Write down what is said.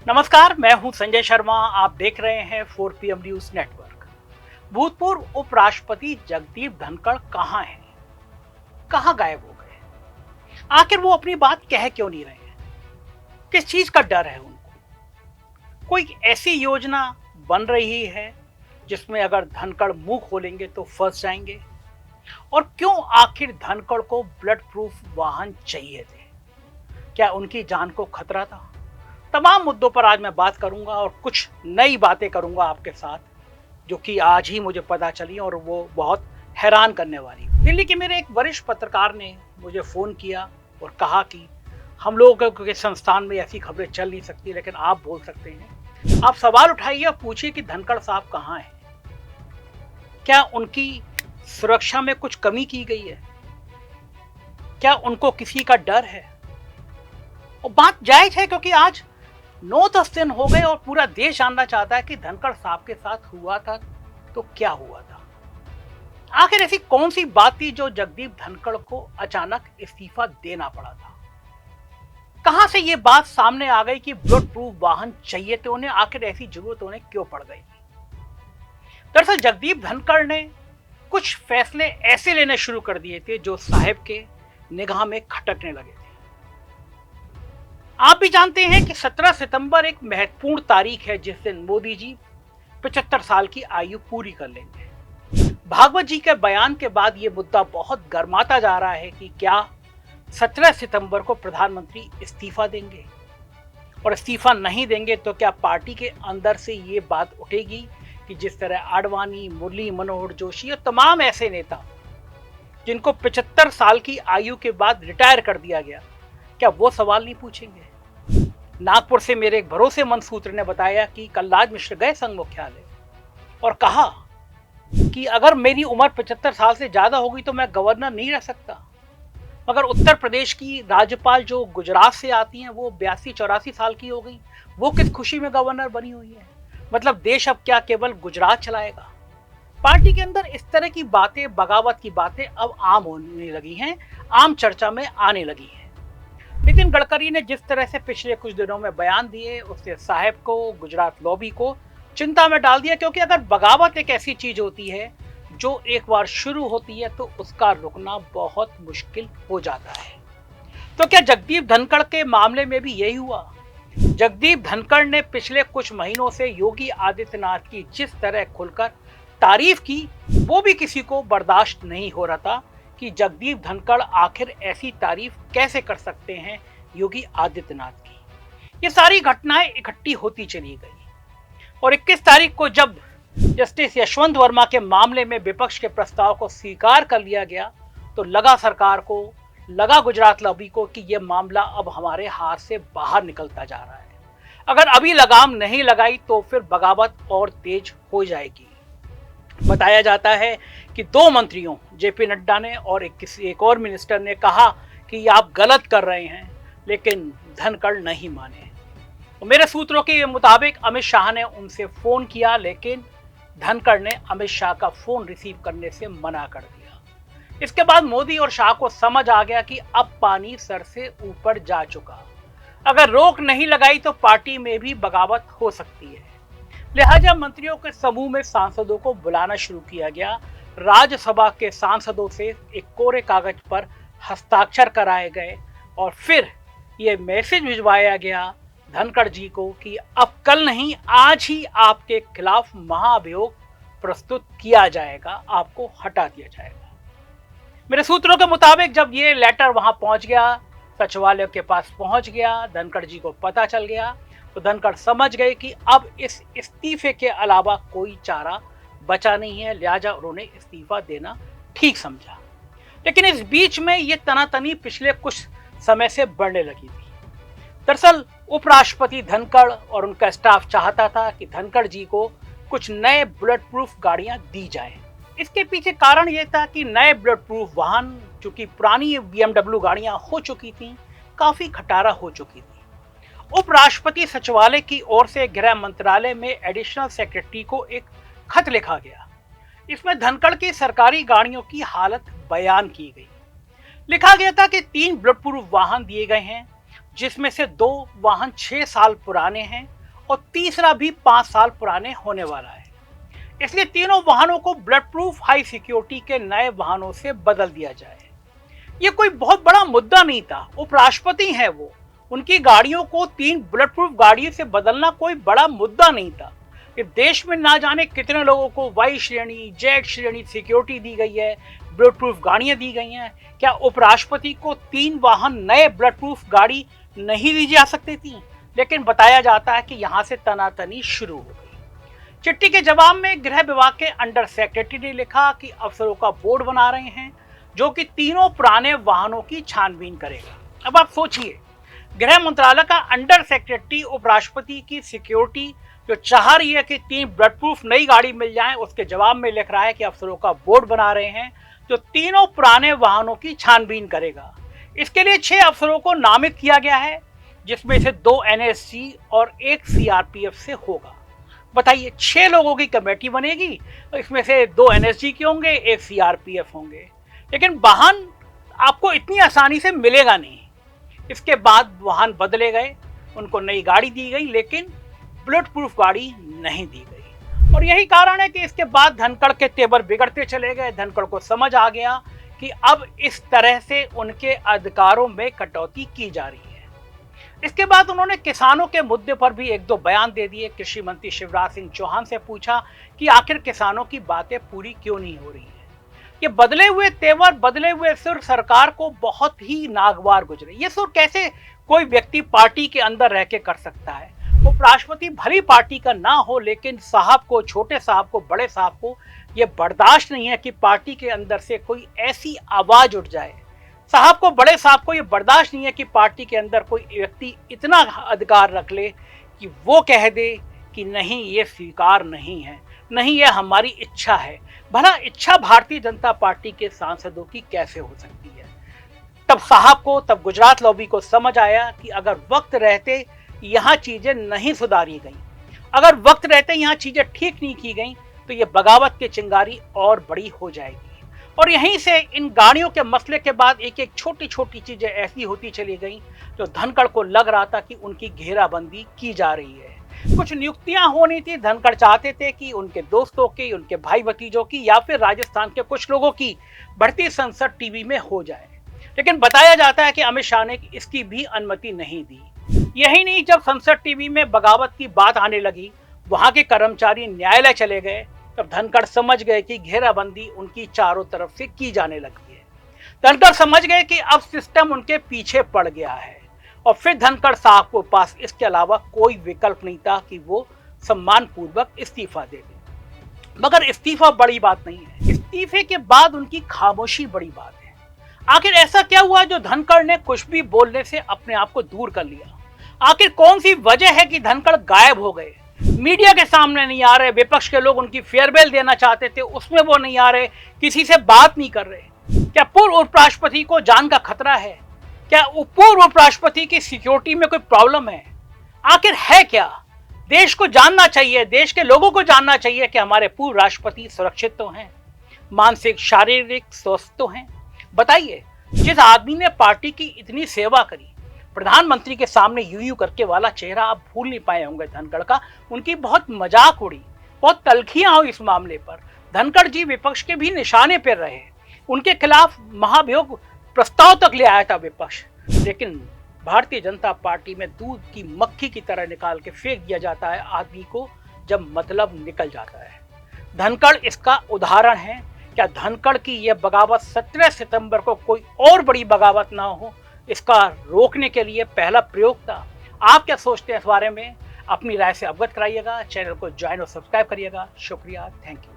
नमस्कार, मैं हूं संजय शर्मा। आप देख रहे हैं 4PM न्यूज नेटवर्क। भूतपूर्व उपराष्ट्रपति जगदीप धनखड़ कहां हैं? कहां गायब हो गए? आखिर वो अपनी बात कह क्यों नहीं रहे हैं? किस चीज का डर है उनको? कोई ऐसी योजना बन रही है जिसमें अगर धनखड़ मुंह खोलेंगे तो फंस जाएंगे? और क्यों आखिर धनखड़ को ब्लड प्रूफ वाहन चाहिए थे? क्या उनकी जान को खतरा था? तमाम मुद्दों पर आज मैं बात करूंगा और कुछ नई बातें करूंगा आपके साथ, जो कि आज ही मुझे पता चली और वो बहुत हैरान करने वाली। दिल्ली के मेरे एक वरिष्ठ पत्रकार ने मुझे फ़ोन किया और कहा कि हम लोगों के संस्थान में ऐसी खबरें चल नहीं सकती, लेकिन आप बोल सकते हैं। आप सवाल उठाइए और पूछिए कि धनखड़ साहब कहाँ हैं? क्या उनकी सुरक्षा में कुछ कमी की गई है? क्या उनको किसी का डर है? और बात जायज है, क्योंकि आज 9-10 दिन हो गए और पूरा देश जानना चाहता है कि धनखड़ साहब के साथ हुआ था तो क्या हुआ था। आखिर ऐसी कौन सी बात थी जो जगदीप धनखड़ को अचानक इस्तीफा देना पड़ा था? कहां से ये बात सामने आ गई कि ब्लड प्रूफ वाहन चाहिए थे उन्हें? आखिर ऐसी जरूरत उन्हें क्यों पड़ गई? दरअसल जगदीप धनखड़ ने कुछ फैसले ऐसे लेने शुरू कर दिए थे जो साहब के निगाह में खटकने लगे थे। आप भी जानते हैं कि 17 सितंबर एक महत्वपूर्ण तारीख है जिस दिन मोदी जी 75 साल की आयु पूरी कर लेंगे। भागवत जी के बयान के बाद यह मुद्दा बहुत गर्माता जा रहा है कि क्या 17 सितंबर को प्रधानमंत्री इस्तीफा देंगे, और इस्तीफा नहीं देंगे तो क्या पार्टी के अंदर से ये बात उठेगी कि जिस तरह आडवाणी, मुरली मनोहर जोशी और तमाम ऐसे नेता जिनको 75 साल की आयु के बाद रिटायर कर दिया गया, क्या वो सवाल नहीं पूछेंगे? नागपुर से मेरे एक भरोसेमंद सूत्र ने बताया कि कलराज मिश्र गए संघ मुख्यालय और कहा कि अगर मेरी उम्र 75 साल से ज्यादा होगी तो मैं गवर्नर नहीं रह सकता। मगर उत्तर प्रदेश की राज्यपाल जो गुजरात से आती हैं वो 82-84 साल की हो गई, वो किस खुशी में गवर्नर बनी हुई है? मतलब देश अब क्या केवल गुजरात चलाएगा? पार्टी के अंदर इस तरह की बातें, बगावत की बातें अब आम होने लगी हैं, आम चर्चा में आने लगी हैं। नितिन गडकरी ने जिस तरह से पिछले कुछ दिनों में बयान दिए, उससे साहब को, गुजरात लॉबी को चिंता में डाल दिया, क्योंकि अगर बगावत एक ऐसी चीज होती है जो एक बार शुरू होती है तो उसका रुकना बहुत मुश्किल हो जाता है। तो क्या जगदीप धनखड़ के मामले में भी यही हुआ? जगदीप धनखड़ ने पिछले कुछ महीनों से योगी आदित्यनाथ की जिस तरह खुलकर तारीफ की, वो भी किसी को बर्दाश्त नहीं हो रहा था कि जगदीप धनखड़ आखिर ऐसी तारीफ कैसे कर सकते हैं योगी आदित्यनाथ की। ये सारी घटनाएं इकट्ठी होती चली गई और 21 तारीख को जब जस्टिस यशवंत वर्मा के मामले में विपक्ष के प्रस्ताव को स्वीकार कर लिया गया तो लगा सरकार को, लगा गुजरात लॉबी को कि यह मामला अब हमारे हाथ से बाहर निकलता जा रहा है। अगर अभी लगाम नहीं लगाई तो फिर बगावत और तेज हो जाएगी। बताया जाता है कि 2 मंत्रियों जेपी नड्डा ने और एक और मिनिस्टर ने कहा कि आप गलत कर रहे हैं, लेकिन धनखड़ नहीं माने। तो मेरे सूत्रों के मुताबिक अमित शाह ने उनसे फोन किया, लेकिन धनखड़ ने अमित शाह का फोन रिसीव करने से मना कर दिया। इसके बाद मोदी और शाह को समझ आ गया कि अब पानी सर से ऊपर जा चुका। अगर रोक नहीं लगाई तो पार्टी में भी बगावत हो सकती है। लिहाजा मंत्रियों के समूह में सांसदों को बुलाना शुरू किया गया। राज्यसभा के सांसदों से एक कोरे कागज पर हस्ताक्षर कराए गए और फिर ये मैसेज भिजवाया गया धनखड़ जी को कि अब कल नहीं, आज ही आपके खिलाफ महाभियोग प्रस्तुत किया जाएगा, आपको हटा दिया जाएगा। मेरे सूत्रों के मुताबिक जब ये लेटर वहां पहुंच गया, सचिवालय के पास पहुंच गया, धनखड़ जी को पता चल गया, तो धनखड़ समझ गए कि अब इस इस्तीफे के अलावा कोई चारा बचा नहीं है, लिहाजा उन्होंने इस्तीफा देना ठीक समझा। लेकिन इस बीच में ये तनातनी पिछले कुछ समय से बढ़ने लगी थी। दरअसल उपराष्ट्रपति धनखड़ और उनका स्टाफ चाहता था कि धनखड़ जी को कुछ नए बुलेट प्रूफ गाड़ियां दी जाएं। इसके पीछे कारण यह था कि नए बुलेट प्रूफ वाहन, चूंकि पुरानी BMW गाड़ियां हो चुकी थी, काफी खटारा हो चुकी थी। उपराष्ट्रपति सचिवालय की ओर से गृह मंत्रालय में एडिशनल सेक्रेटरी को एक खत लिखा गया। इसमें धनखड़ की सरकारी गाड़ियों की हालत बयान की गई। लिखा गया था कि 3 बुलेट प्रूफ वाहन दिए गए हैं, जिसमें से 2 वाहन 6 साल पुराने हैं और तीसरा भी 5 साल पुराने होने वाला है। इसलिए तीनों वाहनों को ब्लड प्रूफ हाई सिक्योरिटी के नए वाहनों से बदल दिया जाए। ये कोई बहुत बड़ा मुद्दा नहीं था, उपराष्ट्रपति हैं वो, उनकी गाड़ियों को 3 बुलेट प्रूफ गाड़ियों से बदलना कोई बड़ा मुद्दा नहीं था। कि देश में ना जाने कितने लोगों को वाई श्रेणी, जेड श्रेणी सिक्योरिटी दी गई है, बुलेट प्रूफ गाड़ियां दी गई हैं। क्या उपराष्ट्रपति को 3 वाहन नए बुलेट प्रूफ गाड़ी नहीं दी जा सकती थी? लेकिन बताया जाता है कि यहाँ से तनातनी शुरू हो गई। चिट्ठी के जवाब में गृह विभाग के अंडर सेक्रेटरी ने लिखा कि अफसरों का बोर्ड बना रहे हैं जो कि तीनों पुराने वाहनों की छानबीन करेगा। अब आप सोचिए, गृह मंत्रालय का अंडर सेक्रेटरी उपराष्ट्रपति की सिक्योरिटी जो चाह रही है कि 3 ब्लड प्रूफ नई गाड़ी मिल जाए, उसके जवाब में लिख रहा है कि अफसरों का बोर्ड बना रहे हैं जो तीनों पुराने वाहनों की छानबीन करेगा। इसके लिए 6 अफसरों को नामित किया गया है, जिसमें से 2 एनएसजी और 1 सीआरपीएफ से होगा। बताइए, 6 लोगों की कमेटी बनेगी, इसमें से 2 एनएसजी के होंगे, 1 सीआरपीएफ होंगे। लेकिन वाहन आपको इतनी आसानी से मिलेगा नहीं। इसके बाद वाहन बदले गए, उनको नई गाड़ी दी गई, लेकिन बुलेट प्रूफ गाड़ी नहीं दी गई। और यही कारण है कि इसके बाद धनखड़ के तेवर बिगड़ते चले गए। धनखड़ को समझ आ गया कि अब इस तरह से उनके अधिकारों में कटौती की जा रही है। इसके बाद उन्होंने किसानों के मुद्दे पर भी 1-2 बयान दे दिए। कृषि मंत्री शिवराज सिंह चौहान से पूछा कि आखिर किसानों की बातें पूरी क्यों नहीं हो रही है। ये बदले हुए तेवर, बदले हुए सुर सरकार को बहुत ही नागवार गुजरे। ये सुर कैसे कोई व्यक्ति पार्टी के अंदर रह के कर सकता है? उपराष्ट्रपति भली पार्टी का ना हो, लेकिन साहब को, छोटे साहब को, बड़े साहब को ये बर्दाश्त नहीं है कि पार्टी के अंदर से कोई ऐसी आवाज उठ जाए। साहब को, बड़े साहब को ये बर्दाश्त नहीं है कि पार्टी के अंदर कोई व्यक्ति इतना अधिकार रख ले कि वो कह दे कि नहीं, ये स्वीकार नहीं है, नहीं, ये हमारी इच्छा है। भला इच्छा भारतीय जनता पार्टी के सांसदों की कैसे हो सकती है? तब साहब को, तब गुजरात लॉबी को समझ आया कि अगर वक्त रहते यहाँ चीजें नहीं सुधारी गई, अगर वक्त रहते यहाँ चीजें ठीक नहीं की गई, तो ये बगावत की चिंगारी और बड़ी हो जाएगी। और यहीं से इन गाड़ियों के मसले के बाद एक एक छोटी छोटी चीजें ऐसी होती चली गई जो धनखड़ को लग रहा था कि उनकी घेराबंदी की जा रही है। कुछ नियुक्तियां होनी थी, धनखड़ चाहते थे कि उनके दोस्तों की, उनके भाई भतीजों की या फिर राजस्थान के कुछ लोगों की बढ़ती संसद टीवी में हो जाए। लेकिन बताया जाता है कि अमित शाह ने इसकी भी अनुमति नहीं दी। यही नहीं, जब संसद टीवी में बगावत की बात आने लगी, वहां के कर्मचारी न्यायालय चले गए, तब धनखड़ समझ गए कि घेराबंदी उनकी चारों तरफ से की जाने लगी है। धनखड़ समझ गए कि अब सिस्टम उनके पीछे पड़ गया है। और फिर धनखड़ साहब के पास इसके अलावा कोई विकल्प नहीं था कि वो सम्मान पूर्वक इस्तीफा दे दें। मगर इस्तीफा बड़ी बात नहीं है, इस्तीफे के बाद उनकी खामोशी बड़ी बात है। आखिर ऐसा क्या हुआ जो धनखड़ ने कुछ भी बोलने से अपने आप को दूर कर लिया? आखिर कौन सी वजह है कि धनखड़ गायब हो गए? मीडिया के सामने नहीं आ रहे, विपक्ष के लोग उनकी फेयरवेल देना चाहते थे, उसमें वो नहीं आ रहे, किसी से बात नहीं कर रहे। क्या पूर्व उपराष्ट्रपति को जान का खतरा है? क्या पूर्व उपराष्ट्रपति की सिक्योरिटी में कोई प्रॉब्लम है? आखिर है क्या? देश को जानना चाहिए, देश के लोगों को जानना चाहिए कि हमारे पूर्व राष्ट्रपति सुरक्षित तो हैं, मानसिक शारीरिक स्वस्थ तो हैं। बताइए, जिस आदमी ने पार्टी की इतनी सेवा करी, प्रधानमंत्री के सामने यूं करके वाला चेहरा आप भूल नहीं पाए होंगे धनखड़ का। उनकी बहुत मजाक उड़ी, बहुत तलखियां हुई इस मामले पर। धनखड़ जी विपक्ष के भी निशाने पर रहे, उनके खिलाफ महाभियोग प्रस्ताव तक ले आया था विपक्ष। लेकिन भारतीय जनता पार्टी में दूध की मक्खी की तरह निकाल के फेंक दिया जाता है आदमी को जब मतलब निकल जाता है। धनखड़ इसका उदाहरण है। क्या धनखड़ की यह बगावत 17 सितंबर को कोई और बड़ी बगावत ना हो, इसका रोकने के लिए पहला प्रयोग था? आप क्या सोचते हैं इस बारे में? अपनी राय से अवगत कराइएगा। चैनल को ज्वाइन और सब्सक्राइब करिएगा। शुक्रिया, थैंक यू।